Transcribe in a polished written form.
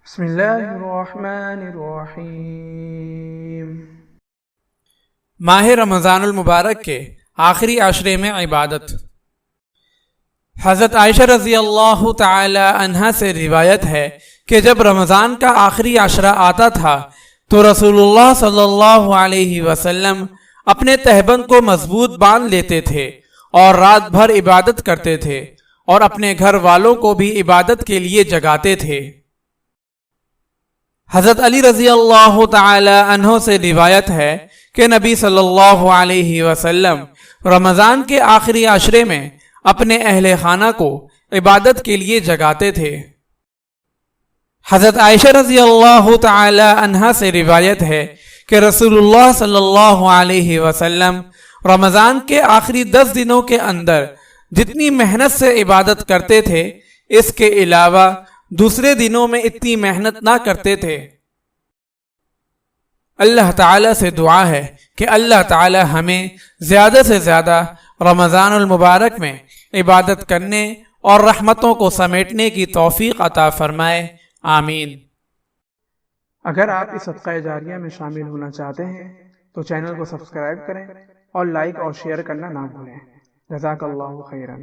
بسم اللہ الرحمن الرحیم۔ ماہ رمضان المبارک کے آخری عشرے میں عبادت۔ حضرت عائشہ رضی اللہ تعالی عنہا سے روایت ہے کہ جب رمضان کا آخری عشرہ آتا تھا تو رسول اللہ صلی اللہ علیہ وسلم اپنے تہبند کو مضبوط باندھ لیتے تھے اور رات بھر عبادت کرتے تھے اور اپنے گھر والوں کو بھی عبادت کے لیے جگاتے تھے۔ حضرت علی رضی اللہ تعالی عنہ سے روایت ہے کہ نبی صلی اللہ علیہ وسلم رمضان کے آخری عشرے میں اپنے اہل خانہ کو عبادت کے لیے جگاتے تھے۔ حضرت عائشہ رضی اللہ تعالی عنہ سے روایت ہے کہ رسول اللہ صلی اللہ علیہ وسلم رمضان کے آخری 10 دنوں کے اندر جتنی محنت سے عبادت کرتے تھے اس کے علاوہ دوسرے دنوں میں اتنی محنت نہ کرتے تھے۔ اللہ تعالیٰ سے دعا ہے کہ اللہ تعالیٰ ہمیں زیادہ سے زیادہ رمضان المبارک میں عبادت کرنے اور رحمتوں کو سمیٹنے کی توفیق عطا فرمائے، آمین۔ اگر آپ اس صدقہ جاریہ میں شامل ہونا چاہتے ہیں تو چینل کو سبسکرائب کریں اور لائک اور شیئر کرنا نہ بھولیں۔ جزاک اللہ خیرا۔